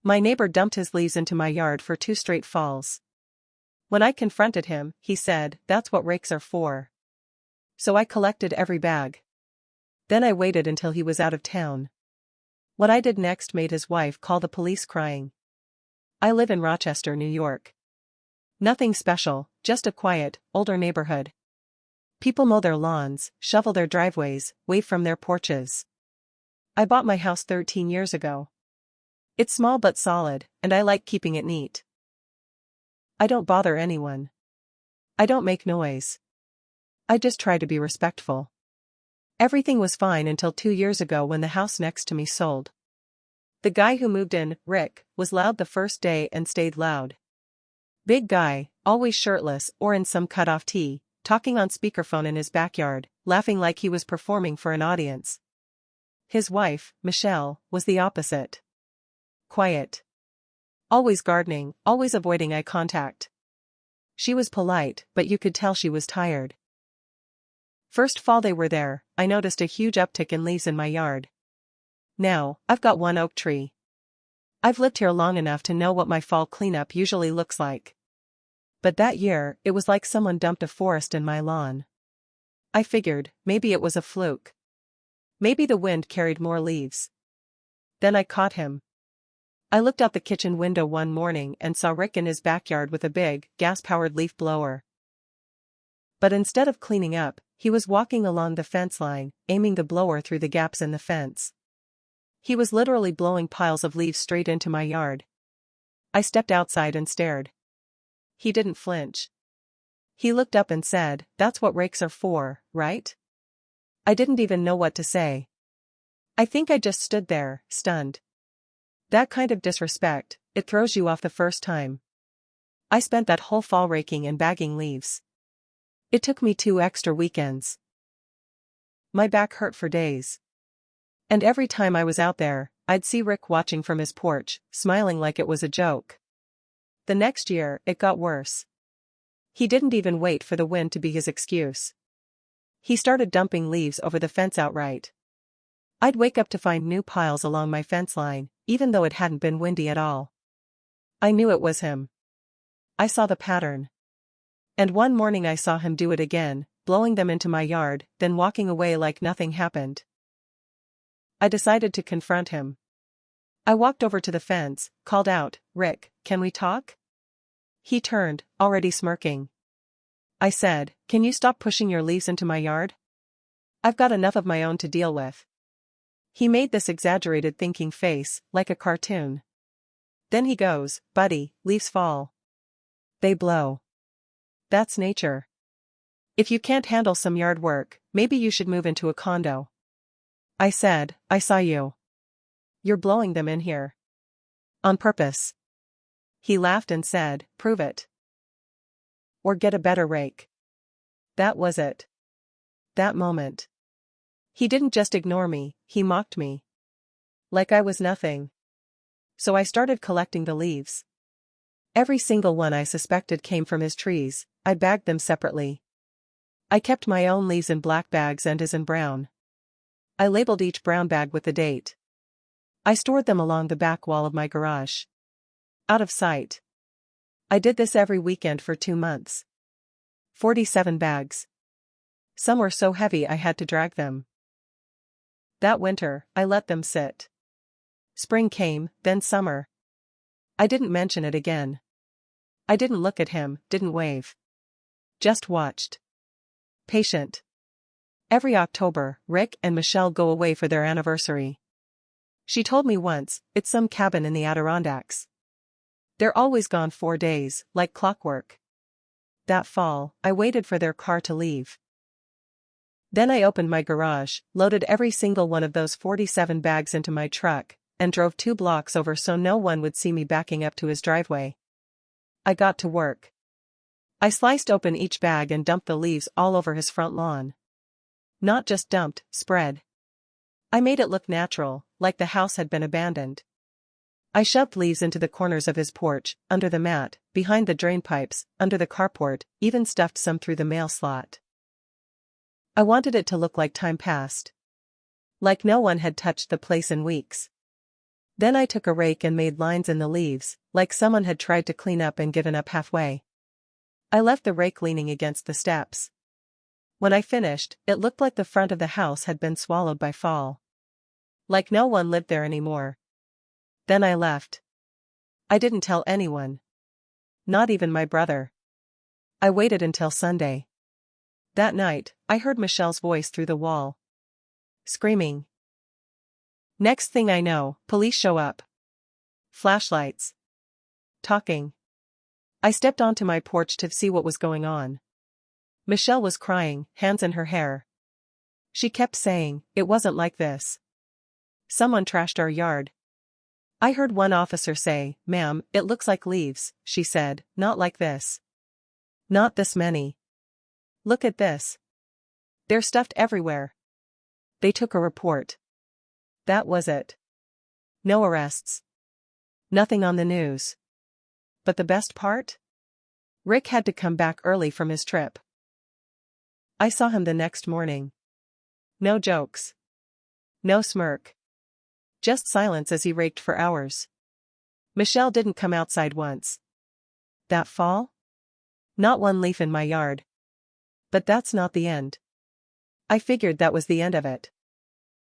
My neighbor dumped his leaves into my yard for 2 straight falls. When I confronted him, he said, "That's what rakes are for." So I collected every bag. Then I waited until he was out of town. What I did next made his wife call the police crying. I live in Rochester, New York. Nothing special, just a quiet, older neighborhood. People mow their lawns, shovel their driveways, wave from their porches. I bought my house 13 years ago. It's small but solid, and I like keeping it neat. I don't bother anyone. I don't make noise. I just try to be respectful. Everything was fine until 2 years ago when the house next to me sold. The guy who moved in, Rick, was loud the first day and stayed loud. Big guy, always shirtless or in some cut-off tee, talking on speakerphone in his backyard, laughing like he was performing for an audience. His wife, Michelle, was the opposite. Quiet. Always gardening, always avoiding eye contact. She was polite, but you could tell she was tired. First fall they were there, I noticed a huge uptick in leaves in my yard. Now, I've got 1 oak tree. I've lived here long enough to know what my fall cleanup usually looks like. But that year, it was like someone dumped a forest in my lawn. I figured, maybe it was a fluke. Maybe the wind carried more leaves. Then I caught him. I looked out the kitchen window one morning and saw Rick in his backyard with a big, gas-powered leaf blower. But instead of cleaning up, he was walking along the fence line, aiming the blower through the gaps in the fence. He was literally blowing piles of leaves straight into my yard. I stepped outside and stared. He didn't flinch. He looked up and said, "That's what rakes are for, right?" I didn't even know what to say. I think I just stood there, stunned. That kind of disrespect, it throws you off the first time. I spent that whole fall raking and bagging leaves. It took me 2 extra weekends. My back hurt for days. And every time I was out there, I'd see Rick watching from his porch, smiling like it was a joke. The next year, it got worse. He didn't even wait for the wind to be his excuse. He started dumping leaves over the fence outright. I'd wake up to find new piles along my fence line, even though it hadn't been windy at all. I knew it was him. I saw the pattern. And one morning I saw him do it again, blowing them into my yard, then walking away like nothing happened. I decided to confront him. I walked over to the fence, called out, "Rick, can we talk?" He turned, already smirking. I said, "Can you stop pushing your leaves into my yard? I've got enough of my own to deal with." He made this exaggerated thinking face, like a cartoon. Then he goes, "Buddy, leaves fall. They blow. That's nature. If you can't handle some yard work, maybe you should move into a condo." I said, "I saw you. You're blowing them in here. On purpose." He laughed and said, "Prove it. Or get a better rake." That was it. That moment. He didn't just ignore me, he mocked me. Like I was nothing. So I started collecting the leaves. Every single one I suspected came from his trees. I bagged them separately. I kept my own leaves in black bags and his in brown. I labeled each brown bag with the date. I stored them along the back wall of my garage. Out of sight. I did this every weekend for 2 months. 47 bags. Some were so heavy I had to drag them. That winter, I let them sit. Spring came, then summer. I didn't mention it again. I didn't look at him, didn't wave. Just watched. Patient. Every October, Rick and Michelle go away for their anniversary. She told me once, it's some cabin in the Adirondacks. They're always gone 4 days, like clockwork. That fall, I waited for their car to leave. Then I opened my garage, loaded every single one of those 47 bags into my truck, and drove 2 blocks over so no one would see me backing up to his driveway. I got to work. I sliced open each bag and dumped the leaves all over his front lawn. Not just dumped, spread. I made it look natural, like the house had been abandoned. I shoved leaves into the corners of his porch, under the mat, behind the drain pipes, under the carport, even stuffed some through the mail slot. I wanted it to look like time passed. Like no one had touched the place in weeks. Then I took a rake and made lines in the leaves, like someone had tried to clean up and given up halfway. I left the rake leaning against the steps. When I finished, it looked like the front of the house had been swallowed by fall. Like no one lived there anymore. Then I left. I didn't tell anyone. Not even my brother. I waited until Sunday. That night, I heard Michelle's voice through the wall. Screaming. Next thing I know, police show up. Flashlights. Talking. I stepped onto my porch to see what was going on. Michelle was crying, hands in her hair. She kept saying, "It wasn't like this. Someone trashed our yard." I heard one officer say, "Ma'am, it looks like leaves," she said, "not like this. Not this many. Look at this. They're stuffed everywhere." They took a report. That was it. No arrests. Nothing on the news. But the best part? Rick had to come back early from his trip. I saw him the next morning. No jokes. No smirk. Just silence as he raked for hours. Michelle didn't come outside once. That fall? Not one leaf in my yard. But that's not the end. I figured that was the end of it.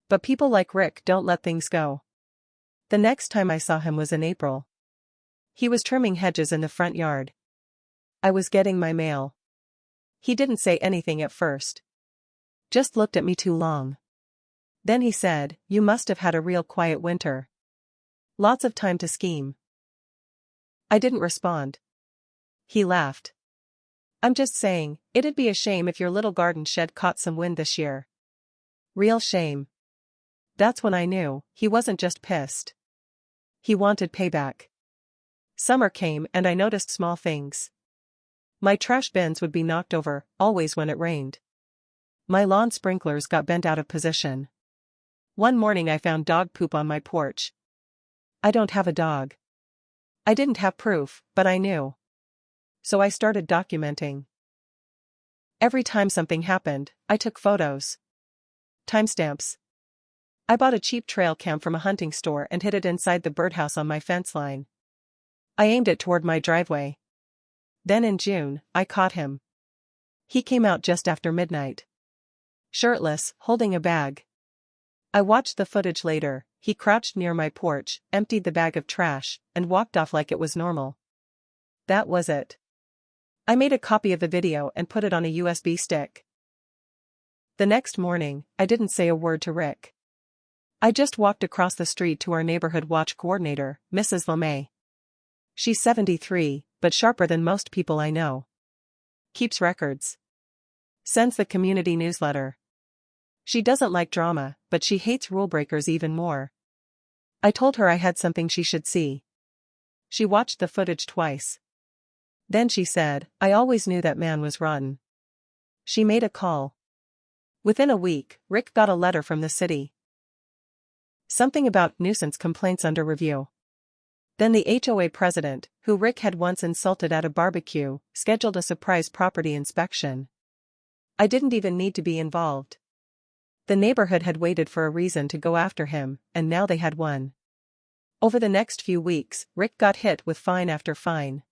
But people like Rick don't let things go. The next time I saw him was in April. He was trimming hedges in the front yard. I was getting my mail. He didn't say anything at first. Just looked at me too long. Then he said, "You must have had a real quiet winter. Lots of time to scheme." I didn't respond. He laughed. "I'm just saying, it'd be a shame if your little garden shed caught some wind this year. Real shame." That's when I knew, he wasn't just pissed. He wanted payback. Summer came and I noticed small things. My trash bins would be knocked over, always when it rained. My lawn sprinklers got bent out of position. One morning I found dog poop on my porch. I don't have a dog. I didn't have proof, but I knew. So I started documenting. Every time something happened, I took photos. Timestamps. I bought a cheap trail cam from a hunting store and hid it inside the birdhouse on my fence line. I aimed it toward my driveway. Then in June, I caught him. He came out just after midnight. Shirtless, holding a bag. I watched the footage later. He crouched near my porch, emptied the bag of trash, and walked off like it was normal. That was it. I made a copy of the video and put it on a USB stick. The next morning, I didn't say a word to Rick. I just walked across the street to our neighborhood watch coordinator, Mrs. LeMay. She's 73, but sharper than most people I know. Keeps records. Sends the community newsletter. She doesn't like drama, but she hates rule breakers even more. I told her I had something she should see. She watched the footage twice. Then she said, "I always knew that man was rotten." She made a call. Within a week, Rick got a letter from the city. Something about nuisance complaints under review. Then the HOA president, who Rick had once insulted at a barbecue, scheduled a surprise property inspection. I didn't even need to be involved. The neighborhood had waited for a reason to go after him, and now they had one. Over the next few weeks, Rick got hit with fine after fine.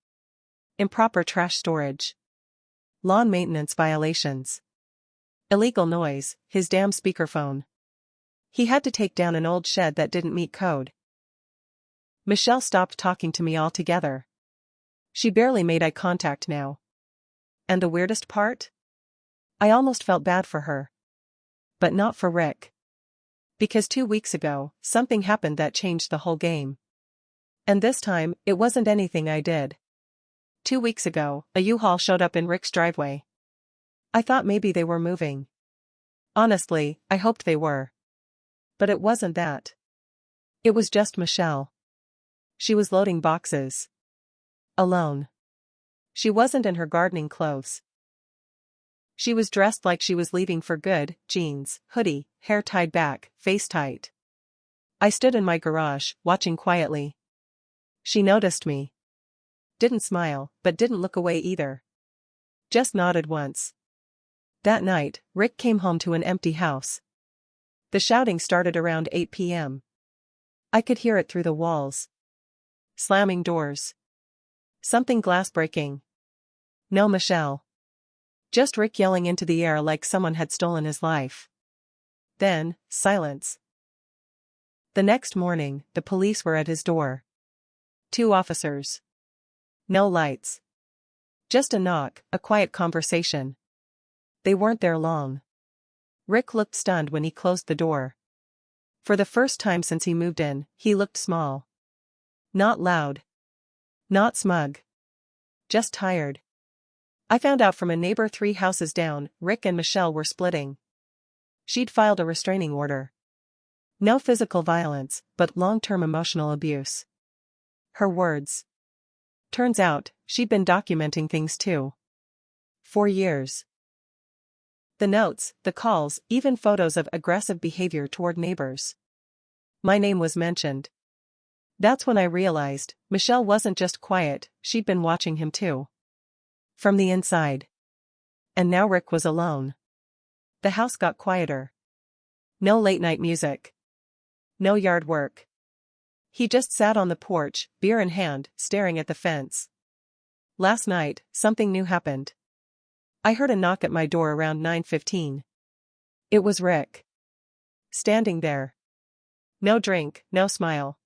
Improper trash storage. Lawn maintenance violations. Illegal noise, his damn speakerphone. He had to take down an old shed that didn't meet code. Michelle stopped talking to me altogether. She barely made eye contact now. And the weirdest part? I almost felt bad for her. But not for Rick. Because 2 weeks ago, something happened that changed the whole game. And this time, it wasn't anything I did. 2 weeks ago, a U-Haul showed up in Rick's driveway. I thought maybe they were moving. Honestly, I hoped they were. But it wasn't that. It was just Michelle. She was loading boxes. Alone. She wasn't in her gardening clothes. She was dressed like she was leaving for good, jeans, hoodie, hair tied back, face tight. I stood in my garage, watching quietly. She noticed me. Didn't smile, but didn't look away either. Just nodded once. That night, Rick came home to an empty house. The shouting started around 8 p.m. I could hear it through the walls. Slamming doors. Something glass breaking. No Michelle. Just Rick yelling into the air like someone had stolen his life. Then, silence. The next morning, the police were at his door. 2 officers. No lights. Just a knock, a quiet conversation. They weren't there long. Rick looked stunned when he closed the door. For the first time since he moved in, he looked small. Not loud. Not smug. Just tired. I found out from a neighbor 3 houses down, Rick and Michelle were splitting. She'd filed a restraining order. No physical violence, but long-term emotional abuse. Her words. Turns out, she'd been documenting things too. For years. The notes, the calls, even photos of aggressive behavior toward neighbors. My name was mentioned. That's when I realized, Michelle wasn't just quiet, she'd been watching him too. From the inside. And now Rick was alone. The house got quieter. No late-night music. No yard work. He just sat on the porch, beer in hand, staring at the fence. Last night, something new happened. I heard a knock at my door around 9:15. It was Rick. Standing there. No drink, no smile.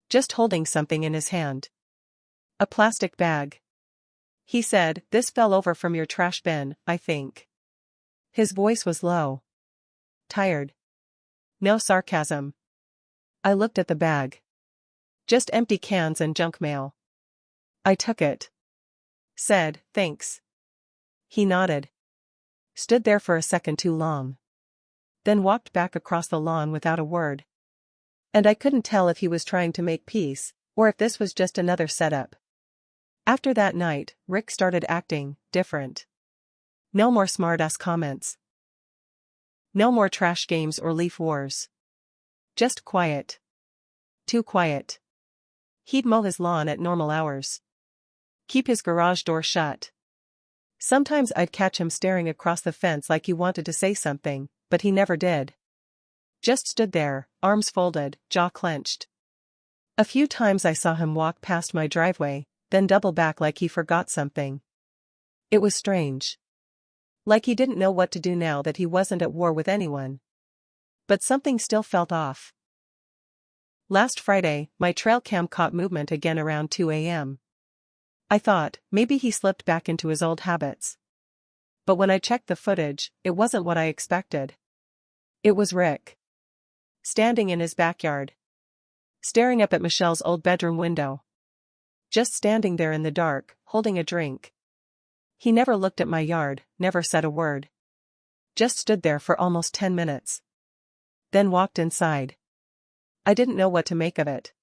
Just holding something in his hand. A plastic bag. He said, "This fell over from your trash bin, I think." His voice was low. Tired. No sarcasm. I looked at the bag. Just empty cans and junk mail. I took it. Said, "Thanks." He nodded. Stood there for a second too long. Then walked back across the lawn without a word. And I couldn't tell if he was trying to make peace, or if this was just another setup. After that night, Rick started acting different. No more smart-ass comments. No more trash games or leaf wars. Just quiet. Too quiet. He'd mow his lawn at normal hours. Keep his garage door shut. Sometimes I'd catch him staring across the fence like he wanted to say something, but he never did. Just stood there, arms folded, jaw clenched. A few times I saw him walk past my driveway, then double back like he forgot something. It was strange. Like he didn't know what to do now that he wasn't at war with anyone. But something still felt off. Last Friday, my trail cam caught movement again around 2 a.m. I thought, maybe he slipped back into his old habits. But when I checked the footage, it wasn't what I expected. It was Rick. Standing in his backyard. Staring up at Michelle's old bedroom window. Just standing there in the dark, holding a drink. He never looked at my yard, never said a word. Just stood there for almost 10 minutes. Then walked inside. I didn't know what to make of it.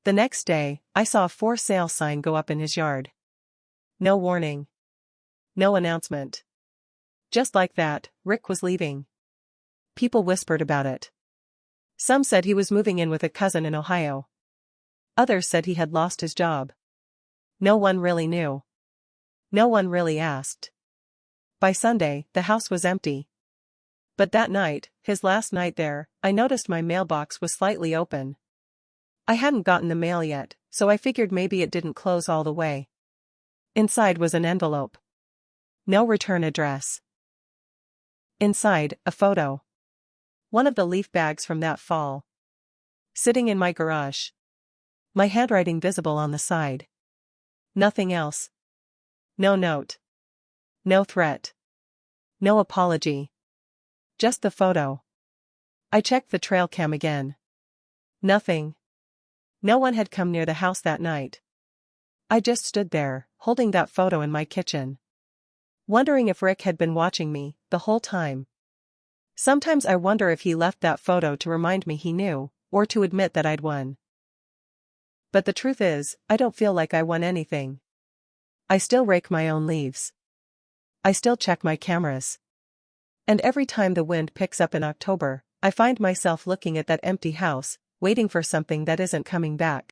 The next day, I saw a for sale sign go up in his yard. No warning. No announcement. Just like that, Rick was leaving. People whispered about it. Some said he was moving in with a cousin in Ohio. Others said he had lost his job. No one really knew. No one really asked. By Sunday, the house was empty. But that night, his last night there, I noticed my mailbox was slightly open. I hadn't gotten the mail yet, so I figured maybe it didn't close all the way. Inside was an envelope. No return address. Inside, a photo. One of the leaf bags from that fall. Sitting in my garage. My handwriting visible on the side. Nothing else. No note. No threat. No apology. Just the photo. I checked the trail cam again. Nothing. No one had come near the house that night. I just stood there, holding that photo in my kitchen. Wondering if Rick had been watching me, the whole time. Sometimes I wonder if he left that photo to remind me he knew, or to admit that I'd won. But the truth is, I don't feel like I won anything. I still rake my own leaves. I still check my cameras. And every time the wind picks up in October, I find myself looking at that empty house, waiting for something that isn't coming back.